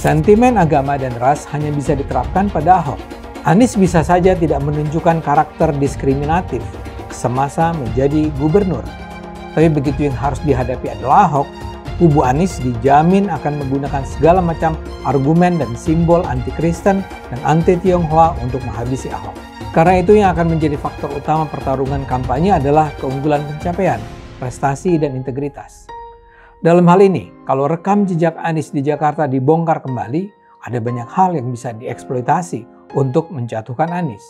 Sentimen agama dan ras hanya bisa diterapkan pada Ahok. Anies bisa saja tidak menunjukkan karakter diskriminatif semasa menjadi gubernur. Tapi begitu yang harus dihadapi adalah Ahok, kubu Anies dijamin akan menggunakan segala macam argumen dan simbol anti-Kristen dan anti-Tionghoa untuk menghabisi Ahok. Karena itu yang akan menjadi faktor utama pertarungan kampanye adalah keunggulan pencapaian, prestasi, dan integritas. Dalam hal ini, kalau rekam jejak Anies di Jakarta dibongkar kembali, ada banyak hal yang bisa dieksploitasi untuk menjatuhkan Anies.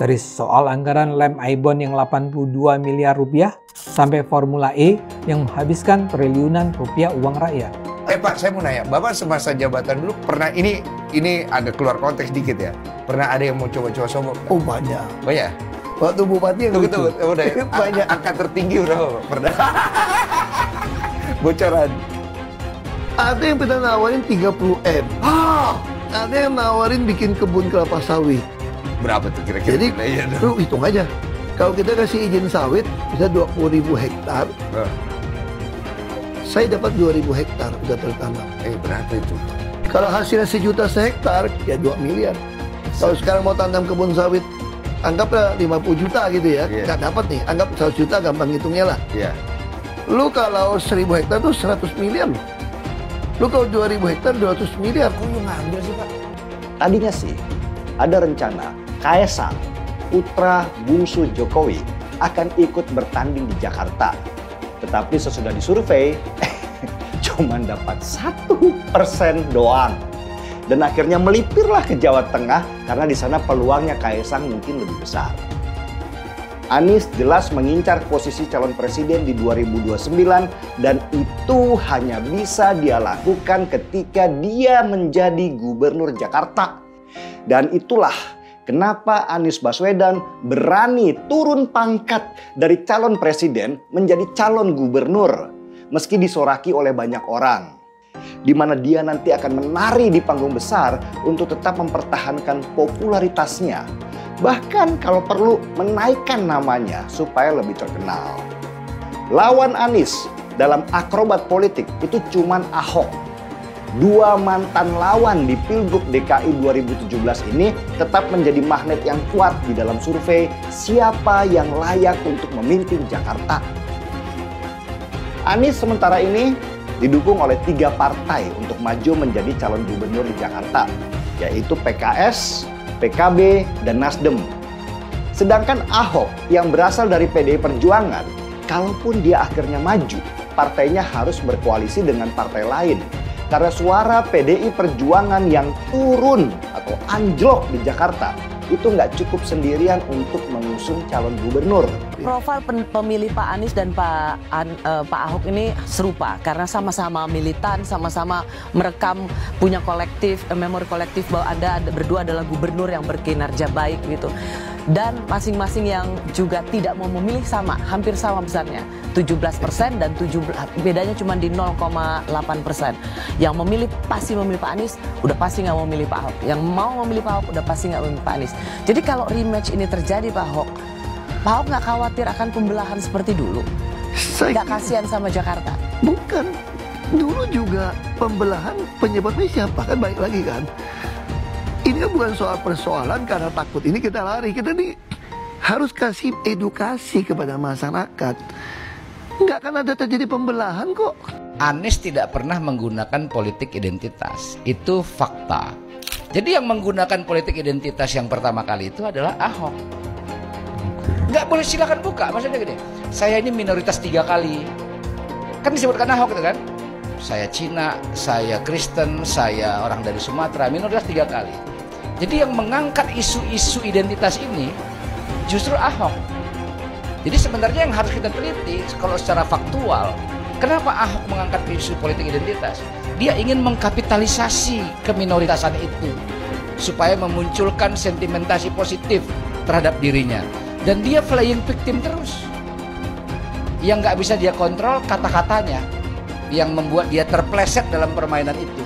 Dari soal anggaran lem Aibon yang 82 miliar rupiah, sampai Formula E yang menghabiskan triliunan rupiah uang rakyat. Pak, saya mau nanya, Bapak semasa jabatan dulu pernah, ini ada keluar konteks dikit ya, pernah ada yang mau coba-coba sombong? Oh banyak. Banyak? Waktu bupati yang lucu. Udah, banyak. Angka tertinggi berapa, Pak? Pernah? Bocoran. Ada yang pernah nawarin 30M. Ada yang nawarin bikin kebun kelapa sawit. Berapa tuh kira-kira? Jadi, lu hitung aja. Kalau kita kasih izin sawit, bisa 20.000 hektar. Saya dapat 2.000 hektar udah tertanam. Berapa itu? Kalau hasilnya 1 juta sehektar, ya 2 miliar. Kalau sekarang mau tanam kebun sawit, anggaplah 50 juta gitu ya. Nggak dapat nih, anggap 100 juta gampang hitungnya lah. Lu kalau 1.000 hektar tuh 100 miliar. Lu kalau 2.000 hektar 200 miliar. Kok lu ngambil sih, Pak? Tadinya sih ada rencana Kaesang, putra bungsu Jokowi, akan ikut bertanding di Jakarta. Tetapi sesudah disurvei, cuma dapat 1% doang. Dan akhirnya melipirlah ke Jawa Tengah karena di sana peluangnya Kaesang mungkin lebih besar. Anies jelas mengincar posisi calon presiden di 2029 dan itu hanya bisa dia lakukan ketika dia menjadi gubernur Jakarta. Dan itulah kenapa Anies Baswedan berani turun pangkat dari calon presiden menjadi calon gubernur meski disoraki oleh banyak orang. Di mana dia nanti akan menari di panggung besar untuk tetap mempertahankan popularitasnya. Bahkan kalau perlu menaikkan namanya supaya lebih terkenal. Lawan Anies dalam akrobat politik itu cuman Ahok. Dua mantan lawan di Pilgub DKI 2017 ini tetap menjadi magnet yang kuat di dalam survei siapa yang layak untuk memimpin Jakarta. Anies sementara ini didukung oleh 3 partai untuk maju menjadi calon gubernur di Jakarta, yaitu PKS, PKB, dan Nasdem. Sedangkan Ahok yang berasal dari PDI Perjuangan, kalaupun dia akhirnya maju, partainya harus berkoalisi dengan partai lain. Karena suara PDI Perjuangan yang turun atau anjlok di Jakarta, itu nggak cukup sendirian untuk mengusung calon gubernur. Profil pemilih Pak Anies dan Pak Ahok ini serupa karena sama-sama militan, sama-sama merekam, punya kolektif, memori kolektif bahwa Anda berdua adalah gubernur yang berkinerja baik gitu. Dan masing-masing yang juga tidak mau memilih sama, hampir sama besarnya, 17% dan bedanya cuma di 0,8%. Yang memilih pasti memilih Pak Anies, udah pasti nggak mau memilih Pak Ahok. Yang mau memilih Pak Ahok udah pasti nggak memilih Pak Anies. Jadi kalau rematch ini terjadi Pak Ahok nggak khawatir akan pembelahan seperti dulu? Nggak kasihan sama Jakarta? Bukan. Dulu juga pembelahan penyebabnya siapa? Kan balik lagi kan. Ini bukan soal persoalan karena takut ini kita lari. Kita nih harus kasih edukasi kepada masyarakat. Nggak akan ada terjadi pembelahan kok. Anies tidak pernah menggunakan politik identitas. Itu fakta. Jadi yang menggunakan politik identitas yang pertama kali itu adalah Ahok. Nggak boleh, silakan buka. Maksudnya gini, saya ini minoritas 3 kali. Kan disebutkan Ahok itu kan. Saya Cina, saya Kristen, saya orang dari Sumatera, minoritas 3 kali. Jadi yang mengangkat isu-isu identitas ini justru Ahok. Jadi sebenarnya yang harus kita teliti kalau secara faktual, kenapa Ahok mengangkat isu politik identitas? Dia ingin mengkapitalisasi keminoritasan itu supaya memunculkan sentimentasi positif terhadap dirinya. Dan dia playing victim terus. Yang nggak bisa dia kontrol kata-katanya, yang membuat dia terpleset dalam permainan itu.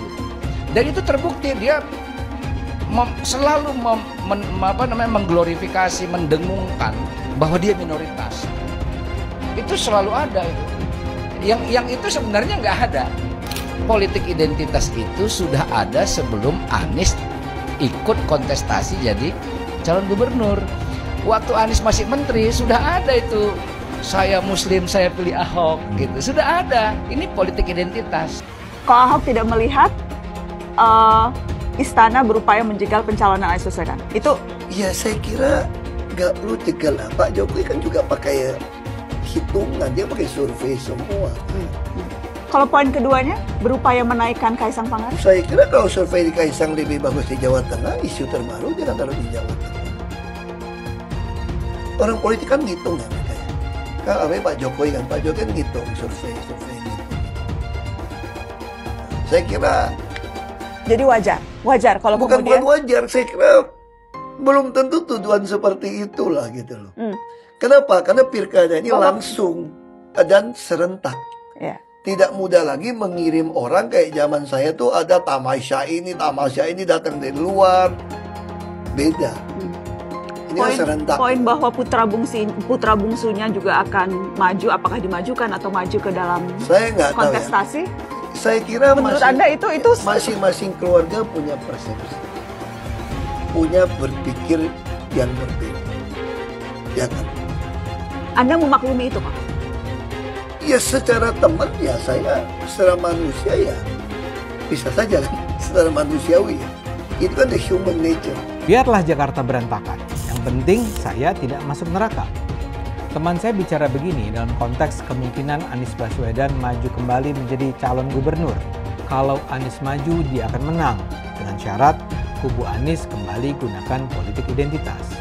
Dan itu terbukti, dia selalu mengglorifikasi, mendengungkan bahwa dia minoritas. Itu selalu ada itu. Yang itu sebenarnya nggak ada. politik identitas itu sudah ada sebelum Anies ikut kontestasi jadi calon gubernur. Waktu Anies masih menteri sudah ada itu, saya Muslim saya pilih Ahok gitu, sudah ada. Ini politik identitas. Kok Ahok tidak melihat istana berupaya menjegal pencalonan Anies Baswedan? Itu ya saya kira nggak perlu jegal lah. Pak Jokowi kan juga pakai hitungan, dia pakai survei semua. kalau poin keduanya berupaya menaikkan Kaisang Pangarep? Saya kira kalau survei di Kaisang lebih bagus di Jawa Tengah, isu terbaru dia taruh di Jawa Tengah. Orang politik kan ngitung ya mereka ya. Kan Pak Jokowi kan ngitung survei gitu. Saya kira jadi wajar kalau bukan kemudian wajar, saya kira belum tentu tuduhan seperti itulah gitu loh. Kenapa? Karena pilkada ini langsung dan serentak. Ya. Tidak mudah lagi mengirim orang kayak zaman saya tuh ada tamasya ini datang dari luar. Beda. Ini serentak. Poin bahwa putra bungsunya juga akan maju, apakah dimajukan atau maju ke dalam kontestasi? Tahu ya. Saya kira menurut Anda itu masing-masing keluarga punya persepsi, punya berpikir yang berbeda, ya kan? Anda memaklumi itu, Pak? Ya secara teman ya saya, secara manusia ya bisa saja kan, secara manusiawi ya. Itu kan the human nature. Biarlah Jakarta berantakan, yang penting saya tidak masuk neraka. Teman saya bicara begini dalam konteks kemungkinan Anies Baswedan maju kembali menjadi calon gubernur. Kalau Anies maju, dia akan menang. Dengan syarat, kubu Anies kembali gunakan politik identitas.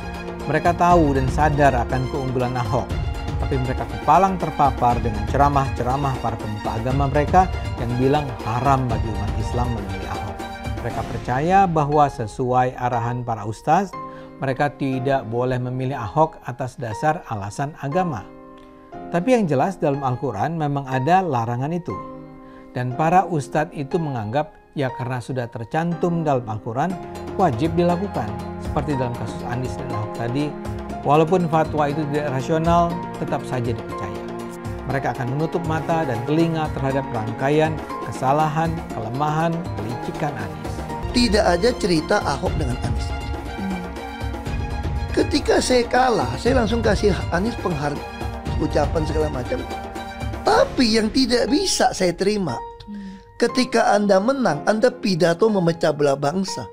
Mereka tahu dan sadar akan keunggulan Ahok. Tapi mereka kepalang terpapar dengan ceramah-ceramah para pemuka agama mereka yang bilang haram bagi umat Islam memilih Ahok. Mereka percaya bahwa sesuai arahan para ustaz, mereka tidak boleh memilih Ahok atas dasar alasan agama. Tapi yang jelas dalam Al-Quran memang ada larangan itu. Dan para ustadz itu menganggap ya karena sudah tercantum dalam Al-Quran wajib dilakukan. Seperti dalam kasus Anies dan Ahok tadi, walaupun fatwa itu tidak rasional tetap saja dipercaya. Mereka akan menutup mata dan telinga terhadap rangkaian kesalahan, kelemahan, kelicikan Anies. Tidak ada cerita Ahok dengan Anies. Ketika saya kalah, saya langsung kasih Anies ucapan segala macam. Tapi yang tidak bisa saya terima, ketika Anda menang, Anda pidato memecah belah bangsa.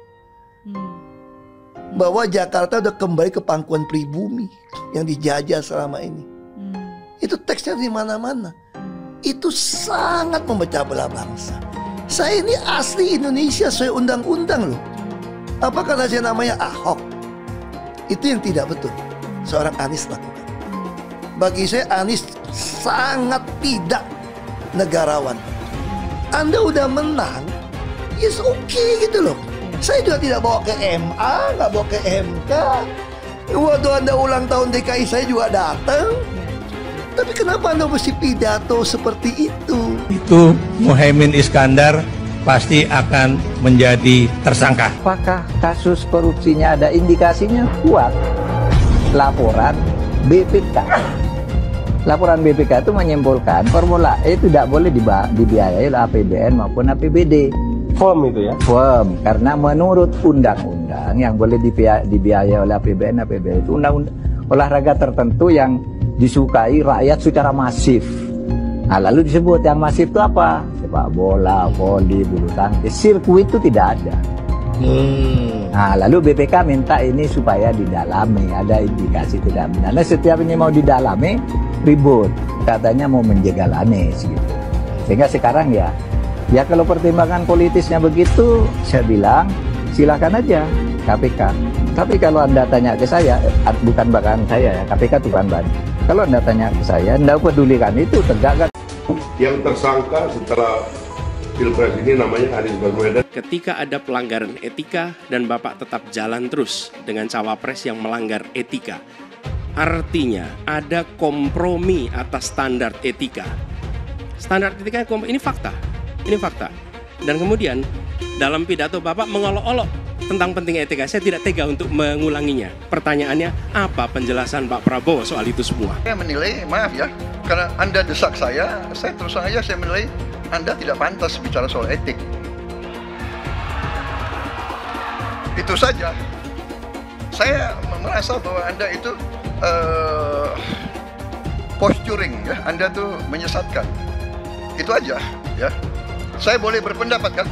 Bahwa Jakarta udah kembali ke pangkuan pribumi yang dijajah selama ini. Itu teksnya di mana-mana. Itu sangat memecah belah bangsa. Saya ini asli Indonesia sesuai undang-undang loh. Apa karena saya namanya Ahok? Itu yang tidak betul seorang Anies lakukan. Bagi saya Anies sangat tidak negarawan. Anda udah menang, yes okay gitu loh. Saya juga tidak bawa ke MA, nggak bawa ke MK. Waktu Anda ulang tahun DKI saya juga datang. Tapi kenapa Anda mesti pidato seperti itu? Itu Muhaimin Iskandar pasti akan menjadi tersangka. Apakah kasus korupsinya ada indikasinya kuat? Laporan BPK. Laporan BPK itu menyimpulkan Formula E tidak boleh dibiayai oleh APBN maupun APBD. Firm itu ya? Firm, karena menurut undang-undang yang boleh dibiayai oleh APBN, APBD itu undang-undang olahraga tertentu yang disukai rakyat secara masif. Nah, lalu disebut yang masif itu apa? Sepak bola, voli, bulu tangkis, sirkuit itu tidak ada. Nah, lalu BPK minta ini supaya didalami, ada indikasi tidak benar. Nah, setiap ini mau didalami, ribut. Katanya mau menjegal Anies gitu. Sehingga sekarang ya kalau pertimbangan politisnya begitu, saya bilang silakan aja KPK. Tapi kalau Anda tanya ke saya, bukan bahkan saya ya, KPK bukan ban. Kalau Anda tanya ke saya, Anda pedulikan itu tegakkan. Yang tersangka setelah Pilpres ini namanya Anies Baswedan. Ketika ada pelanggaran etika dan Bapak tetap jalan terus dengan cawapres yang melanggar etika, artinya ada kompromi atas standar etika. Standar etika ini fakta. Ini fakta. Dan kemudian dalam pidato Bapak mengolok-olok tentang pentingnya etika. Saya tidak tega untuk mengulanginya. Pertanyaannya, apa penjelasan Pak Prabowo soal itu semua? Saya menilai, maaf ya, karena Anda desak saya terus saja saya menilai Anda tidak pantas bicara soal etik. Itu saja. Saya merasa bahwa Anda itu posturing, ya. Anda tuh menyesatkan. Itu aja, ya. Saya boleh berpendapat kan?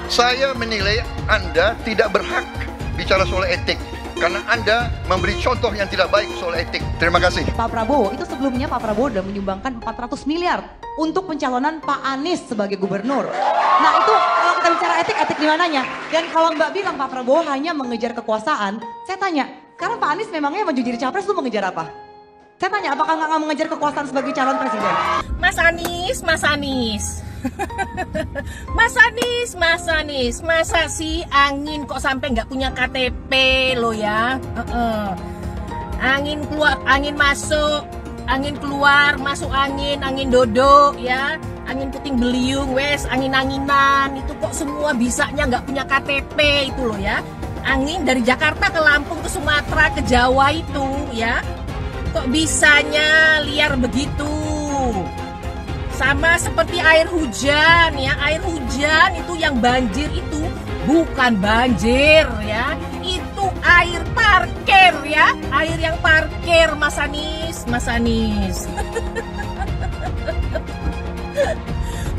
Saya menilai Anda tidak berhak bicara soal etik karena Anda memberi contoh yang tidak baik soal etik. Terima kasih. Pak Prabowo, itu sebelumnya Pak Prabowo sudah menyumbangkan 400 miliar untuk pencalonan Pak Anies sebagai gubernur. Nah itu kalau kita bicara etik, etik di mananya? Dan kalau Mbak bilang Pak Prabowo hanya mengejar kekuasaan, saya tanya, karena Pak Anies memangnya maju jadi capres itu mengejar apa? Saya tanya, apakah nggak mengejar kekuasaan sebagai calon presiden? Mas Anies, Mas Anies. Mas Anies, Mas Anies, masa sih angin kok sampai nggak punya KTP lo ya? Angin keluar, angin masuk, angin keluar, masuk angin, angin dodo ya, angin puting beliung, wes angin-anginan itu kok semua bisanya nggak punya KTP itu lo ya? Angin dari Jakarta ke Lampung ke Sumatera ke Jawa itu ya, kok bisanya liar begitu? Sama seperti air hujan ya, air hujan itu yang banjir itu bukan banjir ya, itu air parkir ya, air yang parkir Mas Anies, Mas Anies.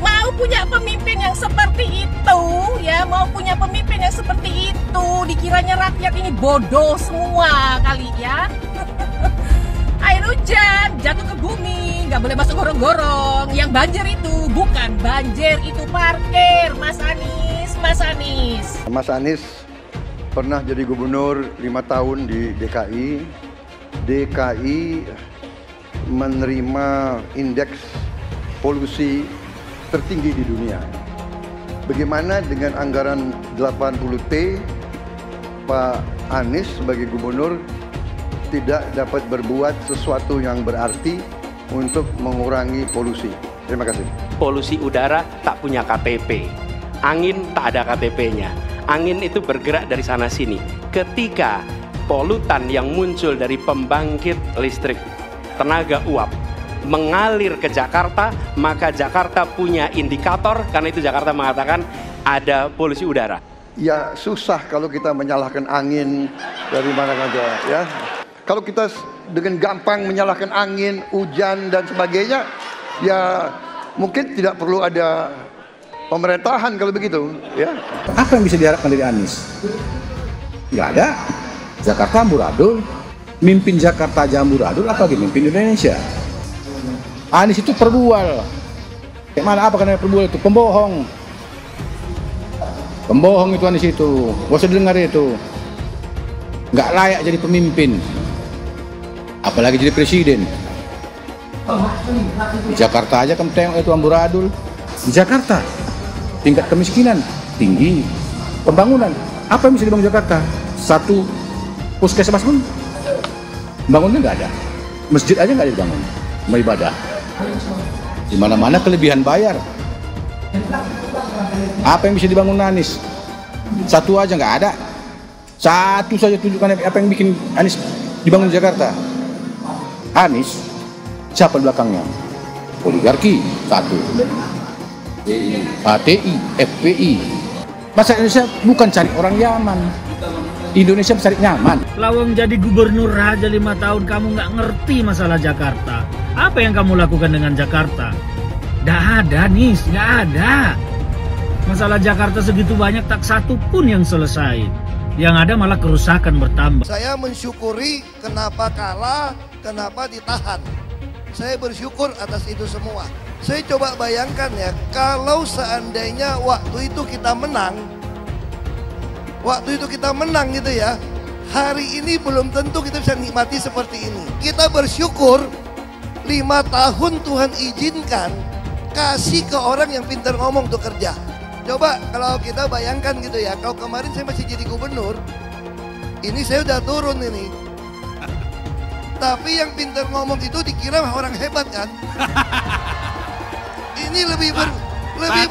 Mau punya pemimpin yang seperti itu ya, mau punya pemimpin yang seperti itu, dikiranya rakyat ini bodoh semua kali ya. Air hujan jatuh ke bumi, nggak boleh masuk gorong-gorong. Yang banjir itu bukan banjir, itu parkir, Mas Anies, Mas Anies. Mas Anies pernah jadi gubernur 5 tahun di DKI. DKI menerima indeks polusi tertinggi di dunia. Bagaimana dengan anggaran 80T, Pak Anies sebagai gubernur tidak dapat berbuat sesuatu yang berarti untuk mengurangi polusi. Terima kasih. Polusi udara tak punya KTP, angin tak ada KTP-nya. Angin itu bergerak dari sana sini. Ketika polutan yang muncul dari pembangkit listrik tenaga uap mengalir ke Jakarta, maka Jakarta punya indikator, karena itu Jakarta mengatakan ada polusi udara. Ya susah kalau kita menyalahkan angin dari mana saja ya. Kalau kita dengan gampang menyalahkan angin, hujan dan sebagainya, ya mungkin tidak perlu ada pemerintahan kalau begitu ya. Apa yang bisa diharapkan dari Anies? Nggak ada. Jakarta amburadul, mimpin Jakarta aja amburadul, apalagi mimpin Indonesia. Anies itu perbual. Kayak mana apa karena perbual itu? Pembohong. Pembohong itu Anies itu. Gak usah dengar itu. Nggak layak jadi pemimpin. Apalagi jadi presiden. Di Jakarta aja kamu tengok itu amburadul. Di Jakarta tingkat kemiskinan tinggi. Pembangunan apa yang bisa dibangun Jakarta? Satu puskesmas pun bangunnya nggak ada. Masjid aja nggak ada dibangun. Mau ibadah. Di mana-mana kelebihan bayar. Apa yang bisa dibangun Anies? Satu aja nggak ada. Satu saja tunjukkan apa yang bikin Anies dibangun di Jakarta. Anies, siapa belakangnya? Oligarki, satu. HTI, FPI. Masa Indonesia bukan cari orang Yaman. Indonesia cari nyaman. Lawang jadi gubernur aja 5 tahun kamu nggak ngerti masalah Jakarta. Apa yang kamu lakukan dengan Jakarta? Nggak ada nih, nggak ada. Masalah Jakarta segitu banyak tak satu pun yang selesai. Yang ada malah kerusakan bertambah. Saya mensyukuri kenapa kalah, kenapa ditahan. Saya bersyukur atas itu semua. Saya coba bayangkan ya, kalau seandainya waktu itu kita menang, gitu ya, hari ini belum tentu kita bisa nikmati seperti ini. Kita bersyukur 5 tahun Tuhan izinkan kasih ke orang yang pintar ngomong untuk kerja. Coba kalau kita bayangkan gitu ya, kalau kemarin saya masih jadi gubernur, ini saya udah turun ini. Tapi yang pintar ngomong itu dikira orang hebat kan? Ini lebih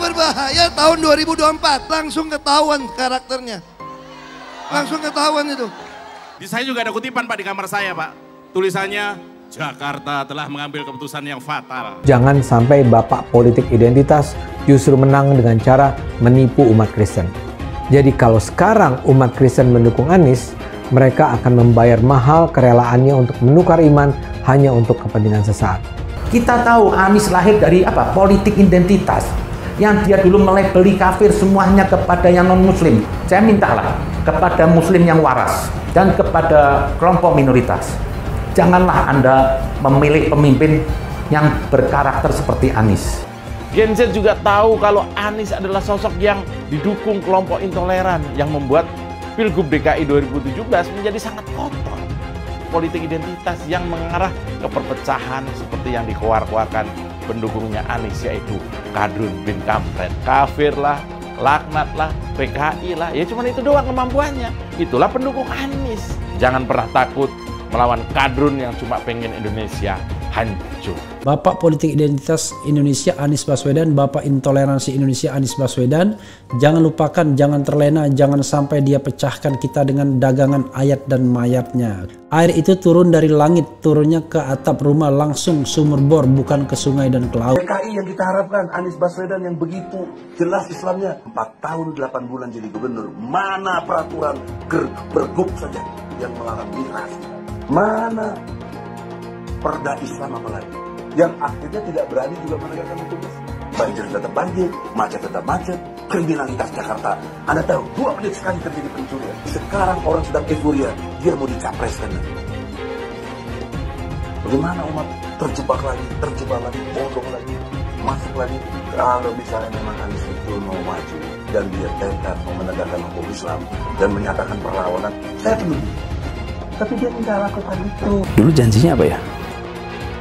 berbahaya tahun 2024, langsung ketahuan karakternya. Langsung ketahuan itu. Di saya juga ada kutipan Pak di kamar saya Pak. Tulisannya, Jakarta telah mengambil keputusan yang fatal. Jangan sampai bapak politik identitas justru menang dengan cara menipu umat Kristen. Jadi kalau sekarang umat Kristen mendukung Anies, mereka akan membayar mahal kerelaannya untuk menukar iman hanya untuk kepentingan sesaat. Kita tahu Anies lahir dari apa? Politik identitas. Yang dia dulu melabeli kafir semuanya kepada yang non-muslim. Saya mintalah kepada muslim yang waras dan kepada kelompok minoritas. Janganlah Anda memilih pemimpin yang berkarakter seperti Anies. Gen Z juga tahu kalau Anies adalah sosok yang didukung kelompok intoleran yang membuat Pilgub DKI 2017 menjadi sangat kotor. Politik identitas yang mengarah ke perpecahan seperti yang dikeluarkan pendukungnya Anies, yaitu Kadrun bin Kamret. Kafir lah, laknat lah, PKI lah, ya cuma itu doang kemampuannya. Itulah pendukung Anies. Jangan pernah takut melawan kadrun yang cuma pengen Indonesia hancur. Bapak politik identitas Indonesia Anies Baswedan, Bapak intoleransi Indonesia Anies Baswedan, jangan lupakan, jangan terlena, jangan sampai dia pecahkan kita dengan dagangan ayat dan mayatnya. Air itu turun dari langit, turunnya ke atap rumah langsung sumur bor, bukan ke sungai dan ke laut. PKI yang kita harapkan, Anies Baswedan yang begitu jelas Islamnya, 4 tahun 8 bulan jadi gubernur, mana peraturan pergub saja yang melarang miras? Mana perda Islam apalagi yang akhirnya tidak berani juga menegakkan tugas. Banjir tetap banjir, macet tetap macet, kriminalitas Jakarta. Anda tahu 2 menit sekali terjadi pencurian. Sekarang orang sedang euforia, dia mau dicapreskan. Bagaimana umat terjebak lagi, bodoh lagi, masuk lagi. Kalau misalnya memang Anies itu mau maju dan dia tekad mau menegakkan hukum Islam dan menyatakan perlawanan, saya peduli. Tapi dia tidak lakukan itu. Dulu janjinya apa ya?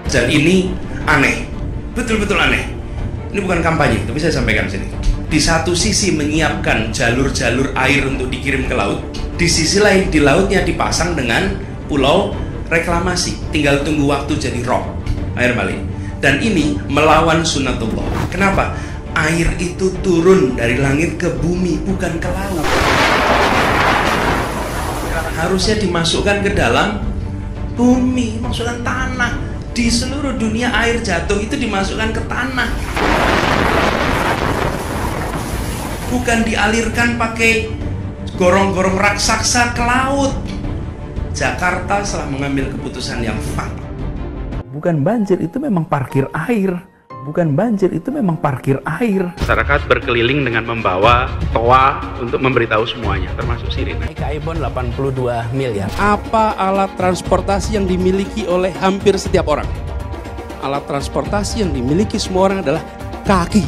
Dan ini aneh, betul-betul aneh. Ini bukan kampanye, tapi saya sampaikan sini. Di satu sisi menyiapkan jalur-jalur air untuk dikirim ke laut, di sisi lain di lautnya dipasang dengan pulau reklamasi. Tinggal tunggu waktu jadi rob, air balik. Dan ini melawan sunatullah. Kenapa? Air itu turun dari langit ke bumi, bukan ke laut. Harusnya dimasukkan ke dalam bumi, masukkan tanah. Di seluruh dunia air jatuh itu dimasukkan ke tanah, bukan dialirkan pakai gorong-gorong raksasa ke laut. Jakarta telah mengambil keputusan yang fatal. Bukan banjir, itu memang parkir air. Bukan banjir, itu memang parkir air. Masyarakat berkeliling dengan membawa toa untuk memberitahu semuanya, termasuk sirine. Ibon 82 miliar. Apa alat transportasi yang dimiliki oleh hampir setiap orang? Alat transportasi yang dimiliki semua orang adalah kaki.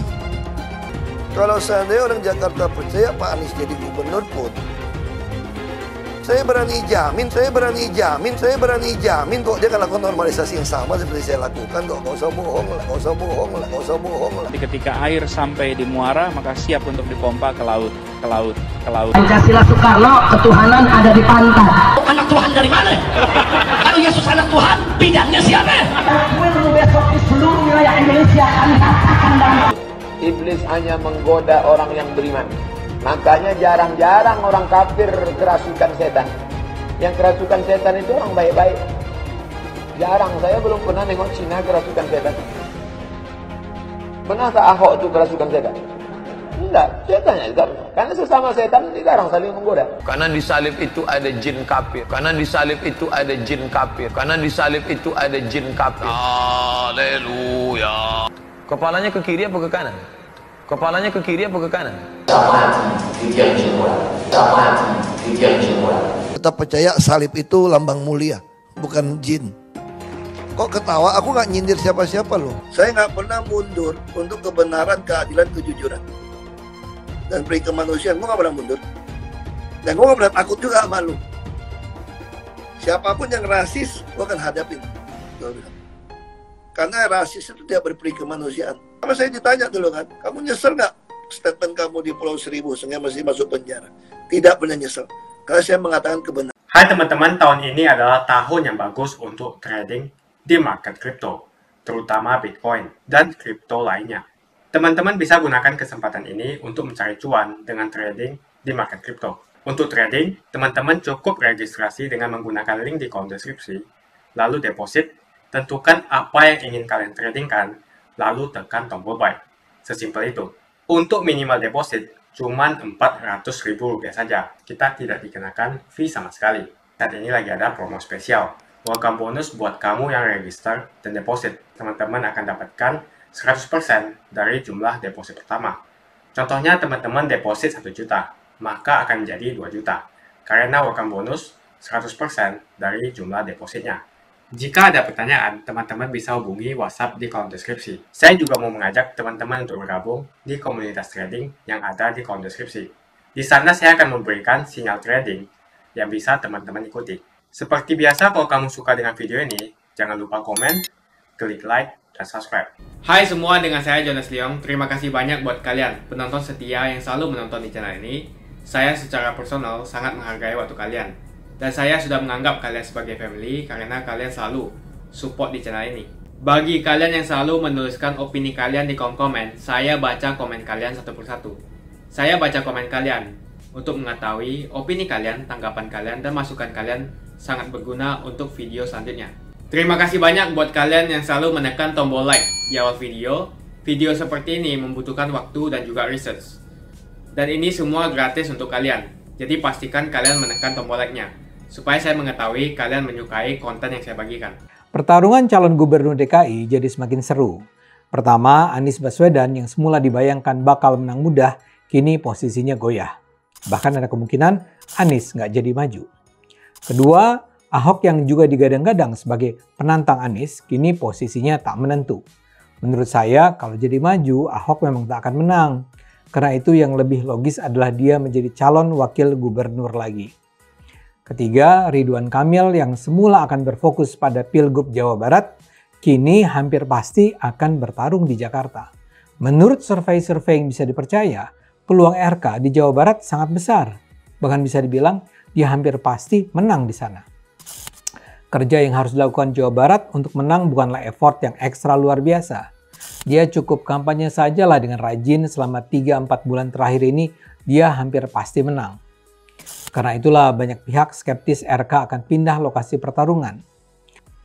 Kalau seandainya orang Jakarta percaya Pak Anies jadi gubernur pun, saya berani jamin kok dia akan lakukan normalisasi yang sama seperti saya lakukan kok. Nggak usah bohong lah. Ketika air sampai di muara, maka siap untuk dipompa ke laut. Pancasila Soekarno, ketuhanan ada di pantai. Anak Tuhan dari mana? Kalau Yesus anak Tuhan, bidangnya siapa? Besok di seluruh wilayah Indonesia kami katakan damai. Iblis hanya menggoda orang yang beriman. Makanya jarang-jarang orang kafir kerasukan setan. Yang kerasukan setan itu orang baik-baik. Jarang, saya belum pernah nengok Cina kerasukan setan. Pernahkah Ahok itu kerasukan setan? Enggak, setannya juga. Karena sesama setan jarang saling menggoda. Karena di salib itu ada jin kafir. Haleluya. Kepalanya ke kiri apa ke kanan? Tetap percaya salib itu lambang mulia, bukan jin. Kok ketawa? Aku nggak nyindir siapa-siapa loh. Saya nggak pernah mundur untuk kebenaran, keadilan, kejujuran dan peri kemanusiaan. Gue nggak pernah mundur. Dan gue nggak pernah takut juga sama lu. Siapapun yang rasis, gue akan hadapin. Karena rasis itu tidak berperi kemanusiaan. Sama saya ditanya dulu kan, kamu nyesel nggak statement kamu di Pulau Seribu sehingga masih masuk penjara? Tidak pernah nyesel, karena saya mengatakan kebenaran. Hai teman-teman, tahun ini adalah tahun yang bagus untuk trading di market kripto, terutama Bitcoin dan kripto lainnya. Teman-teman bisa gunakan kesempatan ini untuk mencari cuan dengan trading di market kripto. Untuk trading, teman-teman cukup registrasi dengan menggunakan link di kolom deskripsi, lalu deposit Tentukan apa yang ingin kalian tradingkan, lalu tekan tombol buy. Sesimpel itu. Untuk minimal deposit, cuman Rp400.000 saja. Kita tidak dikenakan fee sama sekali. Saat ini lagi ada promo spesial. Welcome bonus buat kamu yang register dan deposit. Teman-teman akan dapatkan 100% dari jumlah deposit pertama. Contohnya teman-teman deposit 1 juta, maka akan menjadi 2 juta. Karena welcome bonus 100% dari jumlah depositnya. Jika ada pertanyaan, teman-teman bisa hubungi WhatsApp di kolom deskripsi. Saya juga mau mengajak teman-teman untuk bergabung di komunitas trading yang ada di kolom deskripsi. Di sana saya akan memberikan sinyal trading yang bisa teman-teman ikuti. Seperti biasa, kalau kamu suka dengan video ini, jangan lupa komen, klik like, dan subscribe. Hai semua, dengan saya Jonas Leong. Terima kasih banyak buat kalian, penonton setia yang selalu menonton di channel ini. Saya secara personal sangat menghargai waktu kalian. Dan saya sudah menganggap kalian sebagai family karena kalian selalu support di channel ini. Bagi kalian yang selalu menuliskan opini kalian di kolom komen, saya baca komen kalian satu persatu. Saya baca komen kalian untuk mengetahui opini kalian, tanggapan kalian, dan masukan kalian sangat berguna untuk video selanjutnya. Terima kasih banyak buat kalian yang selalu menekan tombol like di awal video. Video seperti ini membutuhkan waktu dan juga research. Dan ini semua gratis untuk kalian. Jadi pastikan kalian menekan tombol like-nya, supaya saya mengetahui kalian menyukai konten yang saya bagikan. Pertarungan calon gubernur DKI jadi semakin seru. Pertama, Anies Baswedan yang semula dibayangkan bakal menang mudah, kini posisinya goyah. Bahkan ada kemungkinan Anies nggak jadi maju. Kedua, Ahok yang juga digadang-gadang sebagai penantang Anies, kini posisinya tak menentu. Menurut saya, kalau jadi maju, Ahok memang tak akan menang. Karena itu yang lebih logis adalah dia menjadi calon wakil gubernur lagi. Ketiga, Ridwan Kamil yang semula akan berfokus pada Pilgub Jawa Barat, kini hampir pasti akan bertarung di Jakarta. Menurut survei-survei yang bisa dipercaya, peluang RK di Jawa Barat sangat besar. Bahkan bisa dibilang dia hampir pasti menang di sana. Kerja yang harus dilakukan Jawa Barat untuk menang bukanlah effort yang ekstra luar biasa. Dia cukup kampanye sajalah dengan rajin selama 3-4 bulan terakhir ini, dia hampir pasti menang. Karena itulah banyak pihak skeptis RK akan pindah lokasi pertarungan.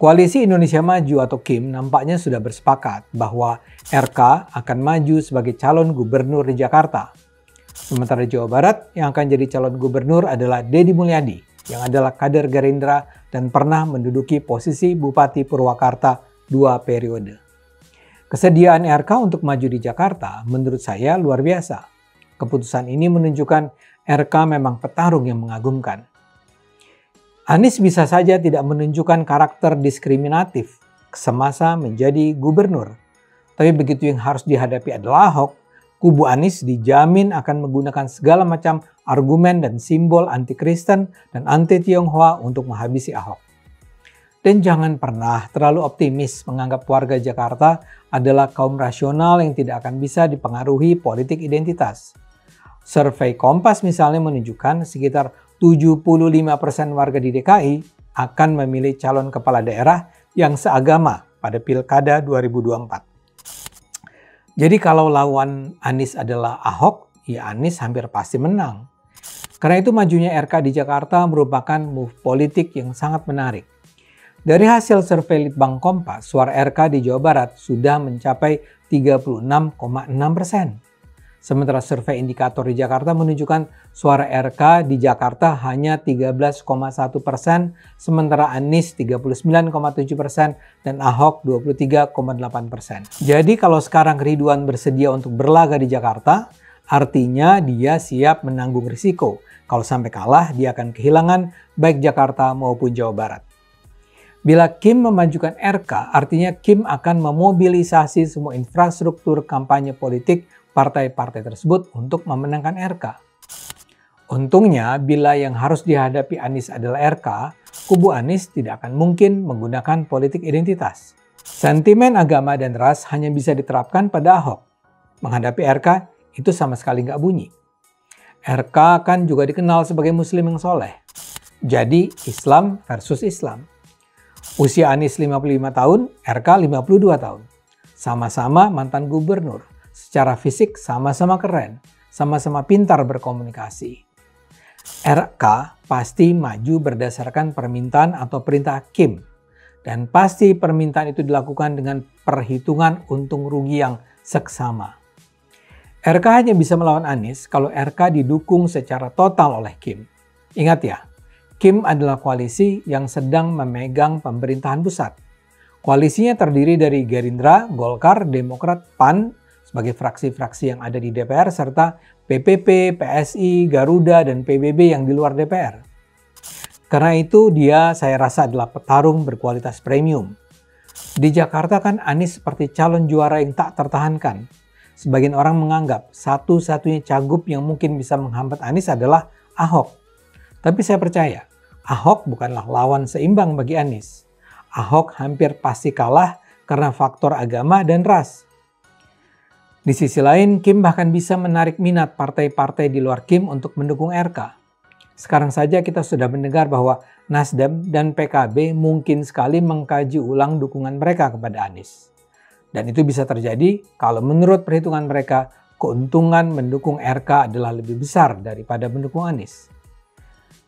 Koalisi Indonesia Maju atau KIM nampaknya sudah bersepakat bahwa RK akan maju sebagai calon gubernur di Jakarta. Sementara di Jawa Barat yang akan jadi calon gubernur adalah Deddy Mulyadi yang adalah kader Gerindra dan pernah menduduki posisi Bupati Purwakarta 2 periode. Kesediaan RK untuk maju di Jakarta menurut saya luar biasa. Keputusan ini menunjukkan RK memang petarung yang mengagumkan. Anies bisa saja tidak menunjukkan karakter diskriminatif semasa menjadi gubernur. Tapi begitu yang harus dihadapi adalah Ahok, kubu Anies dijamin akan menggunakan segala macam argumen dan simbol anti-Kristen dan anti-Tionghoa untuk menghabisi Ahok. Dan jangan pernah terlalu optimis menganggap warga Jakarta adalah kaum rasional yang tidak akan bisa dipengaruhi politik identitas. Survei Kompas misalnya menunjukkan sekitar 75% warga di DKI akan memilih calon kepala daerah yang seagama pada Pilkada 2024. Jadi kalau lawan Anies adalah Ahok, ya Anies hampir pasti menang. Karena itu majunya RK di Jakarta merupakan move politik yang sangat menarik. Dari hasil survei Litbang Kompas, suara RK di Jawa Barat sudah mencapai 36,6%. Sementara survei indikator di Jakarta menunjukkan suara RK di Jakarta hanya 13,1%, sementara Anies 39,7% dan Ahok 23,8%. Jadi kalau sekarang Ridwan bersedia untuk berlaga di Jakarta, artinya dia siap menanggung risiko. Kalau sampai kalah, dia akan kehilangan baik Jakarta maupun Jawa Barat. Bila Kim memajukan RK, artinya Kim akan memobilisasi semua infrastruktur kampanye politik partai-partai tersebut untuk memenangkan RK. Untungnya, bila yang harus dihadapi Anies adalah RK, kubu Anies tidak akan mungkin menggunakan politik identitas. Sentimen agama dan ras hanya bisa diterapkan pada Ahok. Menghadapi RK, itu sama sekali nggak bunyi. RK kan juga dikenal sebagai Muslim yang soleh. Jadi, Islam versus Islam. Usia Anies 55 tahun, RK 52 tahun. Sama-sama mantan gubernur. Secara fisik sama-sama keren, sama-sama pintar berkomunikasi. RK pasti maju berdasarkan permintaan atau perintah Kim. Dan pasti permintaan itu dilakukan dengan perhitungan untung rugi yang seksama. RK hanya bisa melawan Anies kalau RK didukung secara total oleh Kim. Ingat ya, Kim adalah koalisi yang sedang memegang pemerintahan pusat. Koalisinya terdiri dari Gerindra, Golkar, Demokrat, PAN sebagai fraksi-fraksi yang ada di DPR serta PPP, PSI, Garuda, dan PBB yang di luar DPR. Karena itu dia saya rasa adalah petarung berkualitas premium. Di Jakarta kan Anies seperti calon juara yang tak tertahankan. Sebagian orang menganggap satu-satunya cagup yang mungkin bisa menghambat Anies adalah Ahok. Tapi saya percaya, Ahok bukanlah lawan seimbang bagi Anies. Ahok hampir pasti kalah karena faktor agama dan ras. Di sisi lain, Kim bahkan bisa menarik minat partai-partai di luar Kim untuk mendukung RK. Sekarang saja kita sudah mendengar bahwa Nasdem dan PKB mungkin sekali mengkaji ulang dukungan mereka kepada Anies. Dan itu bisa terjadi kalau menurut perhitungan mereka, keuntungan mendukung RK adalah lebih besar daripada mendukung Anies.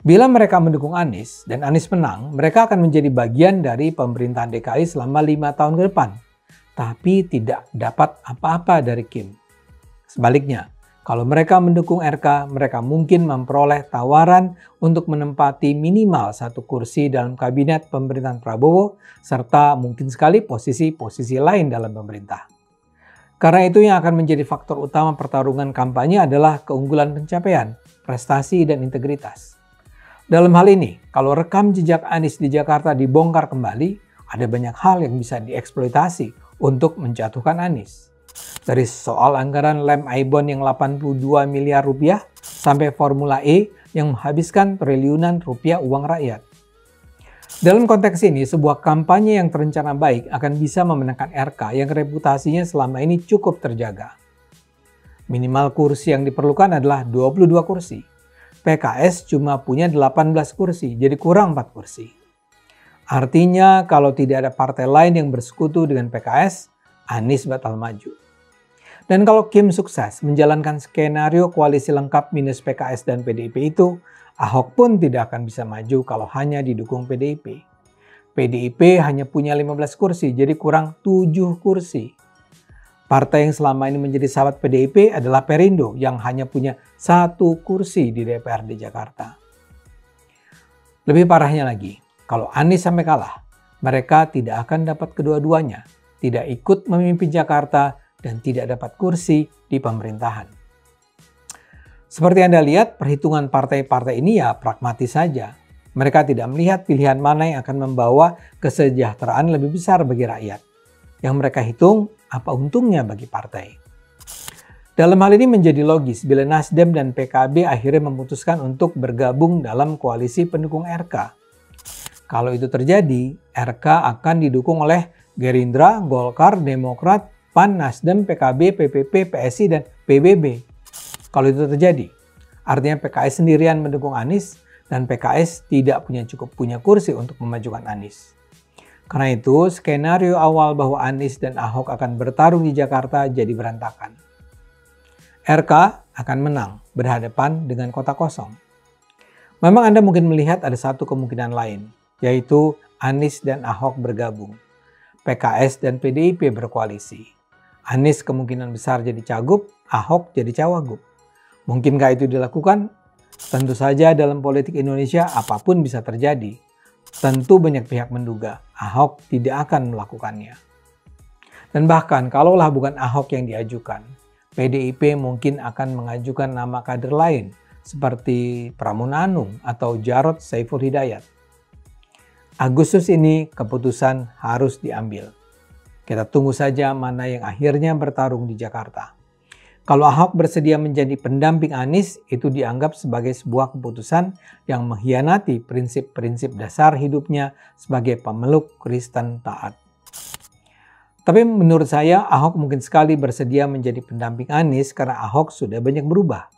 Bila mereka mendukung Anies dan Anies menang, mereka akan menjadi bagian dari pemerintahan DKI selama 5 tahun ke depan. Tapi tidak dapat apa-apa dari Kim. Sebaliknya, kalau mereka mendukung RK, mereka mungkin memperoleh tawaran untuk menempati minimal 1 kursi dalam kabinet pemerintahan Prabowo, serta mungkin sekali posisi-posisi lain dalam pemerintah. Karena itu yang akan menjadi faktor utama pertarungan kampanye adalah keunggulan pencapaian, prestasi, dan integritas. Dalam hal ini, kalau rekam jejak Anies di Jakarta dibongkar kembali, ada banyak hal yang bisa dieksploitasi untuk menjatuhkan Anies. Dari soal anggaran lem Aibon yang 82 miliar rupiah sampai Formula E yang menghabiskan triliunan rupiah uang rakyat. Dalam konteks ini, sebuah kampanye yang terencana baik akan bisa memenangkan RK yang reputasinya selama ini cukup terjaga. Minimal kursi yang diperlukan adalah 22 kursi. PKS cuma punya 18 kursi, jadi kurang 4 kursi. Artinya kalau tidak ada partai lain yang bersekutu dengan PKS, Anies batal maju. Dan kalau Kim sukses menjalankan skenario koalisi lengkap minus PKS dan PDIP itu, Ahok pun tidak akan bisa maju kalau hanya didukung PDIP. PDIP hanya punya 15 kursi, jadi kurang 7 kursi. Partai yang selama ini menjadi sahabat PDIP adalah Perindo yang hanya punya 1 kursi di DPRD Jakarta. Lebih parahnya lagi, kalau Anies sampai kalah, mereka tidak akan dapat kedua-duanya, tidak ikut memimpin Jakarta, dan tidak dapat kursi di pemerintahan. Seperti Anda lihat, perhitungan partai-partai ini ya pragmatis saja. Mereka tidak melihat pilihan mana yang akan membawa kesejahteraan lebih besar bagi rakyat. Yang mereka hitung, apa untungnya bagi partai. Dalam hal ini menjadi logis bila Nasdem dan PKB akhirnya memutuskan untuk bergabung dalam koalisi pendukung RK. Kalau itu terjadi, RK akan didukung oleh Gerindra, Golkar, Demokrat, PAN, Nasdem, PKB, PPP, PSI, dan PBB. Kalau itu terjadi, artinya PKS sendirian mendukung Anies dan PKS tidak punya kursi untuk memajukan Anies. Karena itu, skenario awal bahwa Anies dan Ahok akan bertarung di Jakarta jadi berantakan. RK akan menang berhadapan dengan kota kosong. Memang Anda mungkin melihat ada satu kemungkinan lain, yaitu Anies dan Ahok bergabung. PKS dan PDIP berkoalisi. Anies kemungkinan besar jadi cagup, Ahok jadi cawagup. Mungkinkah itu dilakukan? Tentu saja dalam politik Indonesia apapun bisa terjadi. Tentu banyak pihak menduga Ahok tidak akan melakukannya. Dan bahkan kalaulah bukan Ahok yang diajukan, PDIP mungkin akan mengajukan nama kader lain seperti Pramono Anung atau Jarod Saiful Hidayat. Agustus ini keputusan harus diambil. Kita tunggu saja mana yang akhirnya bertarung di Jakarta. Kalau Ahok bersedia menjadi pendamping Anies, itu dianggap sebagai sebuah keputusan yang mengkhianati prinsip-prinsip dasar hidupnya sebagai pemeluk Kristen taat. Tapi menurut saya, Ahok mungkin sekali bersedia menjadi pendamping Anies karena Ahok sudah banyak berubah.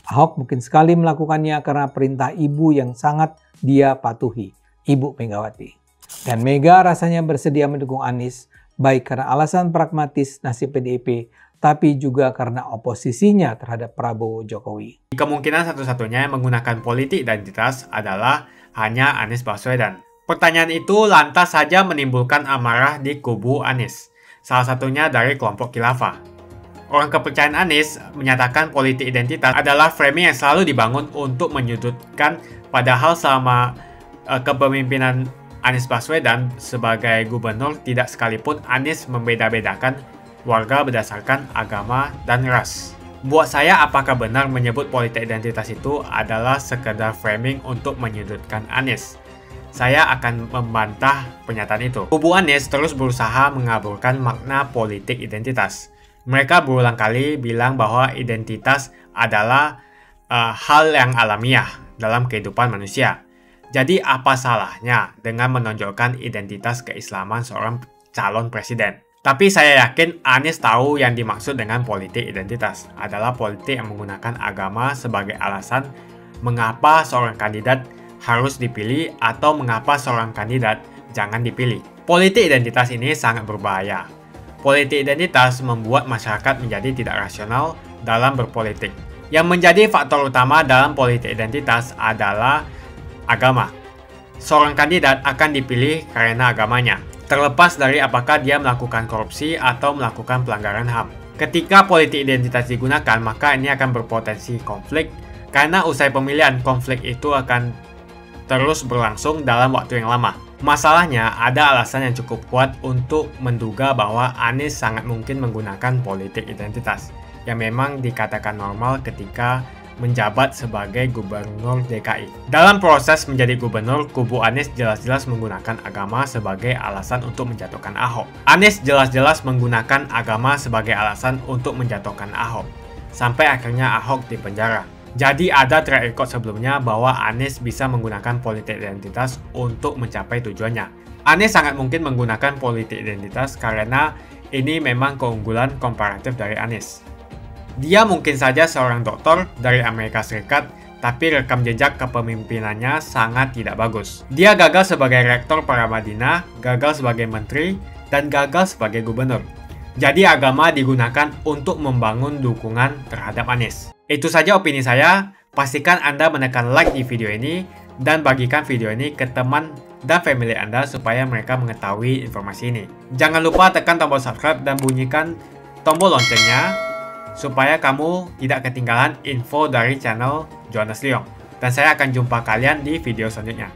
Ahok mungkin sekali melakukannya karena perintah ibu yang sangat dia patuhi, Ibu Megawati. Dan Mega rasanya bersedia mendukung Anies, baik karena alasan pragmatis nasib PDIP, tapi juga karena oposisinya terhadap Prabowo Jokowi. Kemungkinan satu-satunya yang menggunakan politik identitas adalah hanya Anies Baswedan. Pertanyaan itu lantas saja menimbulkan amarah di kubu Anies, salah satunya dari kelompok khilafah. Orang kepercayaan Anies menyatakan politik identitas adalah framing yang selalu dibangun untuk menyudutkan, padahal selama kepemimpinan Anies Baswedan sebagai gubernur tidak sekalipun Anies membeda-bedakan warga berdasarkan agama dan ras. Buat saya, apakah benar menyebut politik identitas itu adalah sekedar framing untuk menyudutkan Anies? Saya akan membantah pernyataan itu. Kubu Anies terus berusaha mengaburkan makna politik identitas. Mereka berulang kali bilang bahwa identitas adalah hal yang alamiah dalam kehidupan manusia. Jadi apa salahnya dengan menonjolkan identitas keislaman seorang calon presiden? Tapi saya yakin Anies tahu yang dimaksud dengan politik identitas adalah politik yang menggunakan agama sebagai alasan mengapa seorang kandidat harus dipilih atau mengapa seorang kandidat jangan dipilih. Politik identitas ini sangat berbahaya. Politik identitas membuat masyarakat menjadi tidak rasional dalam berpolitik. Yang menjadi faktor utama dalam politik identitas adalah agama. Seorang kandidat akan dipilih karena agamanya, terlepas dari apakah dia melakukan korupsi atau melakukan pelanggaran HAM. Ketika politik identitas digunakan, maka ini akan berpotensi konflik, karena usai pemilihan konflik itu akan terus berlangsung dalam waktu yang lama. Masalahnya, ada alasan yang cukup kuat untuk menduga bahwa Anies sangat mungkin menggunakan politik identitas, yang memang dikatakan normal ketika menjabat sebagai gubernur DKI. Dalam proses menjadi gubernur, kubu Anies jelas-jelas menggunakan agama sebagai alasan untuk menjatuhkan Ahok. Anies jelas-jelas menggunakan agama sebagai alasan untuk menjatuhkan Ahok, sampai akhirnya Ahok dipenjara. Jadi ada track record sebelumnya bahwa Anies bisa menggunakan politik identitas untuk mencapai tujuannya. Anies sangat mungkin menggunakan politik identitas karena ini memang keunggulan komparatif dari Anies. Dia mungkin saja seorang doktor dari Amerika Serikat, tapi rekam jejak kepemimpinannya sangat tidak bagus. Dia gagal sebagai rektor Paramadina, gagal sebagai menteri, dan gagal sebagai gubernur. Jadi agama digunakan untuk membangun dukungan terhadap Anies. Itu saja opini saya. Pastikan Anda menekan like di video ini dan bagikan video ini ke teman dan family Anda supaya mereka mengetahui informasi ini. Jangan lupa tekan tombol subscribe dan bunyikan tombol loncengnya supaya kamu tidak ketinggalan info dari channel Jonas Leong. Dan saya akan jumpa kalian di video selanjutnya.